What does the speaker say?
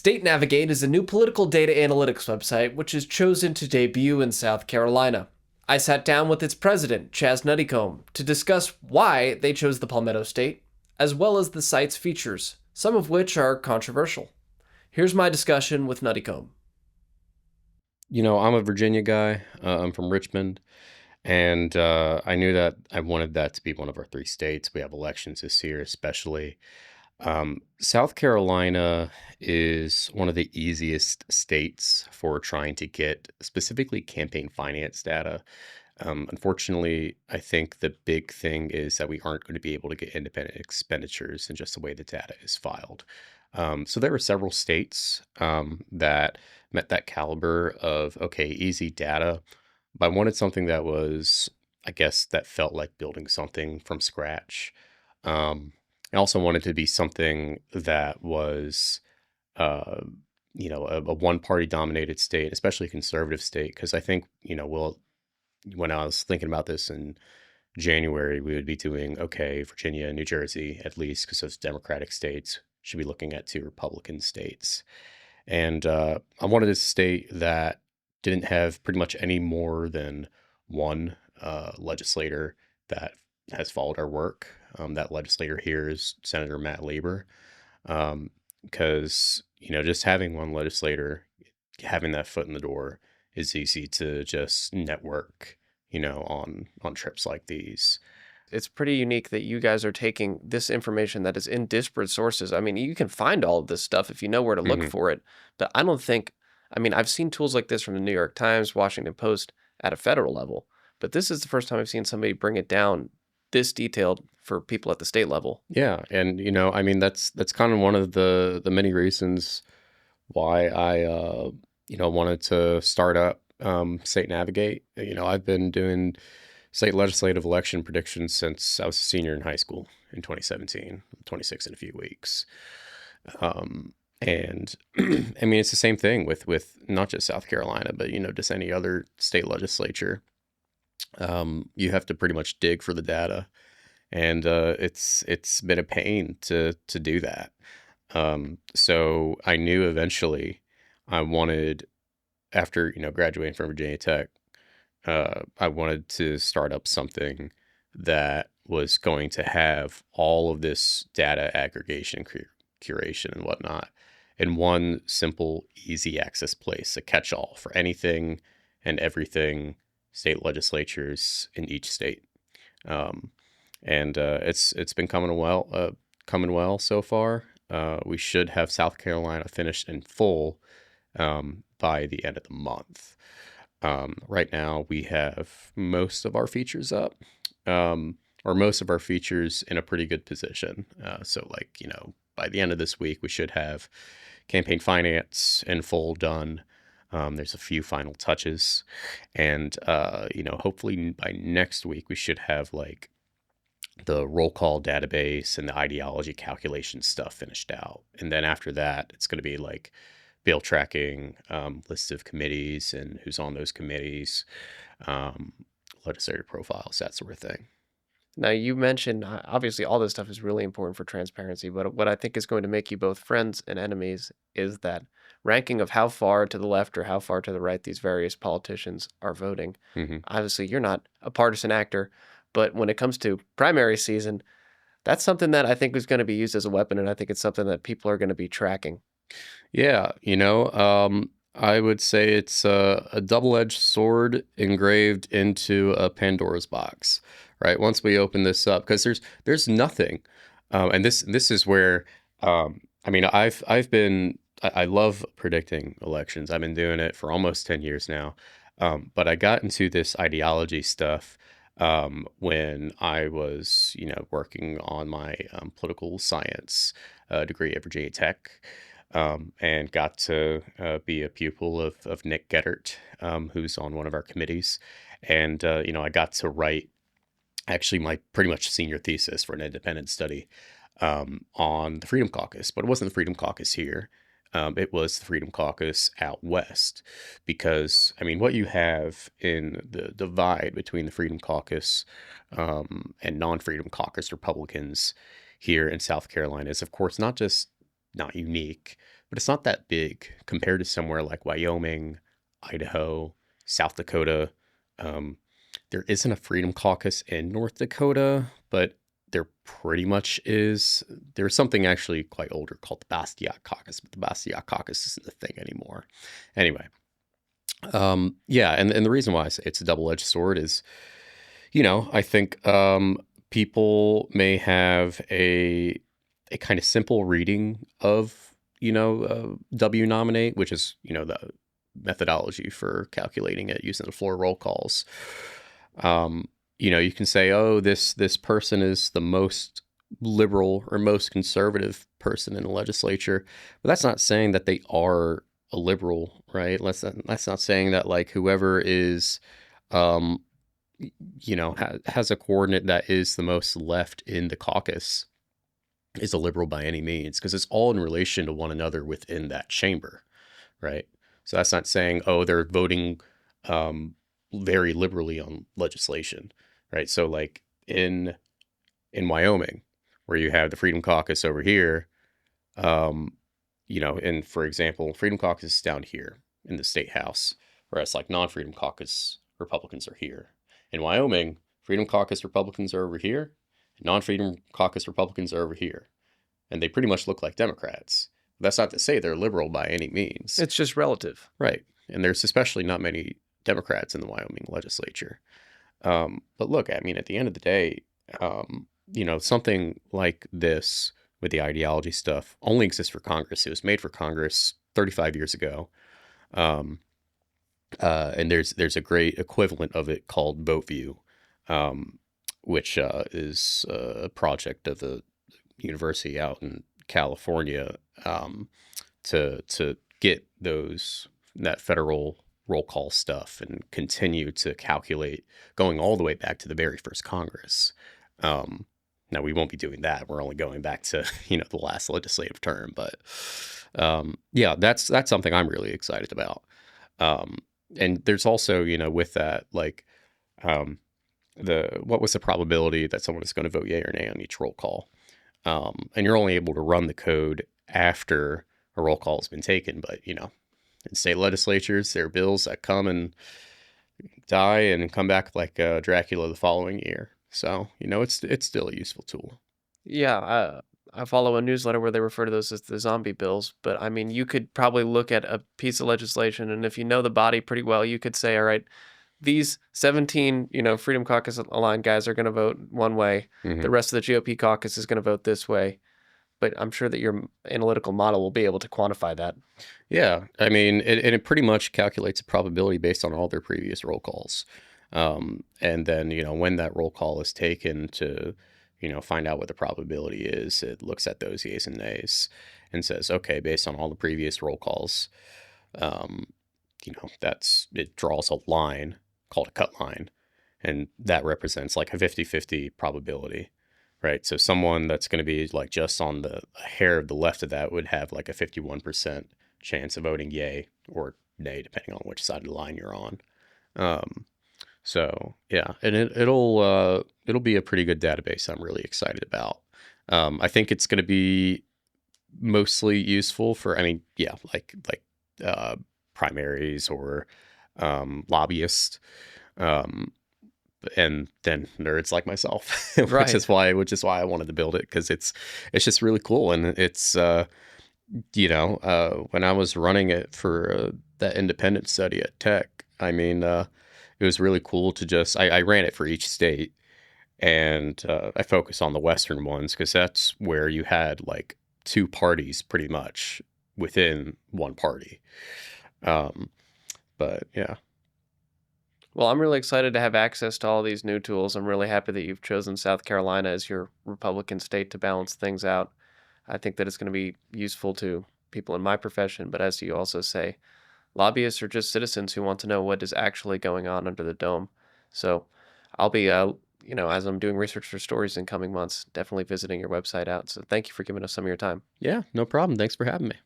State Navigate is a new political data analytics website which is chosen to debut in South Carolina. I sat down with its president, Chaz Nuttycombe, to discuss why they chose the Palmetto State, as well as the site's features, some of which are controversial. Here's my discussion with Nuttycombe. I'm a Virginia guy. I'm from Richmond, and I knew that I wanted that to be one of our three states. We have elections this year, especially. South Carolina is one of the easiest states for trying to get specifically campaign finance data. Unfortunately, I think the big thing is that we aren't going to be able to get independent expenditures in just the way the data is filed. So there were several states that met that caliber of, okay, easy data, but I wanted something that was, I guess, that felt like building something from scratch. I also wanted to be something that was, uh, a one-party dominated state, especially a conservative state, because I think, when I was thinking about this in January, we would be doing okay, Virginia and New Jersey, at least, because those Democratic states should be looking at two Republican states. And I wanted a state that didn't have pretty much any more than one legislator that has followed our work. That legislator here is Senator Matt Lieber. Because, just having one legislator, having that foot in the door is easy to just network, on trips like these. It's pretty unique that you guys are taking this information that is in disparate sources. I mean, you can find all of this stuff if you know where to look hmm for it, but I don't think, I mean, I've seen tools like this from the New York Times, Washington Post at a federal level, but this is the first time I've seen somebody bring it down this detailed for people at the state level. Yeah, and I mean that's kind of one of the many reasons why I wanted to start up State Navigate. I've been doing state legislative election predictions since I was a senior in high school in 2017. 26 in a few weeks. And I mean it's the same thing with not just South Carolina, but just any other state legislature. You have to pretty much dig for the data, and it's been a pain to do that. So I knew eventually I wanted, after graduating from Virginia Tech, I wanted to start up something that was going to have all of this data aggregation, curation, and whatnot in one simple, easy access place, a catch-all for anything and everything state legislatures in each state. Um, and it's been coming well so far. We should have South Carolina finished in full by the end of the month. Right now, we have most of our features up, or most of our features in a pretty good position. So, like, by the end of this week, we should have campaign finance in full done. There's a few final touches, and hopefully by next week we should have like the roll call database and the ideology calculation stuff finished out. And then after that, it's going to be like bill tracking, lists of committees and who's on those committees, um, legislative profiles, that sort of thing. Now, you mentioned obviously all this stuff is really important for transparency, but what I think is going to make you both friends and enemies is that ranking of how far to the left or how far to the right these various politicians are voting. hmm Obviously, you're not a partisan actor, but when it comes to primary season, that's something that I think is going to be used as a weapon, and I think it's something that people are going to be tracking. Yeah, I would say it's a double-edged sword engraved into a Pandora's box, right? Once we open this up, because there's nothing, and this is where, I mean, I love predicting elections. I've been doing it for almost 10 years now, but I got into this ideology stuff when I was, working on my political science degree at Virginia Tech, and got to be a pupil of Nick Geddert, who's on one of our committees. And, I got to write actually my pretty much senior thesis for an independent study on the Freedom Caucus, but it wasn't the Freedom Caucus here. It was the Freedom Caucus out west, because I mean, what you have in the divide between the Freedom Caucus and non-Freedom Caucus Republicans here in South Carolina is, of course, not unique, but it's not that big compared to somewhere like Wyoming, Idaho, South Dakota. Um, there isn't a Freedom Caucus in North Dakota, but there pretty much is. There's something actually quite older called the Bastiat Caucus, but the Bastiat Caucus isn't a thing anymore. Anyway, yeah, and the reason why I say it's a double-edged sword is, I think people may have a kind of simple reading of, W nominate, which is, the methodology for calculating it using the floor roll calls. You can say, oh, this person is the most liberal or most conservative person in the legislature, but that's not saying that they are a liberal, right? That's not saying that like whoever is, um, has a coordinate that is the most left in the caucus is a liberal by any means, because it's all in relation to one another within that chamber, right? So that's not saying, oh, they're voting um, very liberally on legislation, right? So like in Wyoming, where you have the Freedom Caucus over here, um, and for example, Freedom Caucus is down here in the state house, whereas like non-Freedom Caucus Republicans are here. In Wyoming, Freedom Caucus Republicans are over here, non-Freedom Caucus Republicans are over here, and they pretty much look like Democrats. That's not to say they're liberal by any means. It's just relative. Right. And there's especially not many Democrats in the Wyoming legislature. But look, I mean, at the end of the day, something like this with the ideology stuff only exists for Congress. It was made for Congress 35 years ago. And there's a great equivalent of it called VoteView, which is a project of the university out in California, to get that federal roll call stuff and continue to calculate going all the way back to the very first Congress. Now we won't be doing that. We're only going back to, the last legislative term, but, yeah, that's something I'm really excited about. And there's also, with that, like, what was the probability that someone is going to vote yay or nay on each roll call? And you're only able to run the code after a roll call has been taken. But, in state legislatures, there are bills that come and die and come back like Dracula the following year. So, it's still a useful tool. Yeah, I follow a newsletter where they refer to those as the zombie bills. But I mean, you could probably look at a piece of legislation, and if you know the body pretty well, you could say, all right, these 17, Freedom Caucus aligned guys are going to vote one way. Mhm. The rest of the GOP caucus is going to vote this way. But I'm sure that your analytical model will be able to quantify that. Yeah, I mean, it pretty much calculates a probability based on all their previous roll calls. And then, when that roll call is taken to, find out what the probability is, it looks at those yeas and nays and says, okay, based on all the previous roll calls, um, it draws a line called a cut line, and that represents like a 50-50 probability, right? So someone that's going to be like just on the a hair of the left of that would have like a 51% chance of voting yay or nay, depending on which side of the line you're on. So yeah, and it'll be a pretty good database. I'm really excited about. I think it's going to be mostly useful for, I mean, yeah, like primaries or lobbyists, um, and then nerds like myself, which Right. is why I wanted to build it, because it's just really cool. And it's when I was running it for that independent study at Tech, I mean, it was really cool to just I ran it for each state, and I focus on the Western ones because that's where you had like two parties pretty much within one party. Um, but yeah. Well, I'm really excited to have access to all these new tools. I'm really happy that you've chosen South Carolina as your Republican state to balance things out. I think that it's going to be useful to people in my profession, but as you also say, lobbyists are just citizens who want to know what is actually going on under the dome. So I'll be, as I'm doing research for stories in coming months, definitely visiting your website out. So thank you for giving us some of your time. Yeah, no problem. Thanks for having me.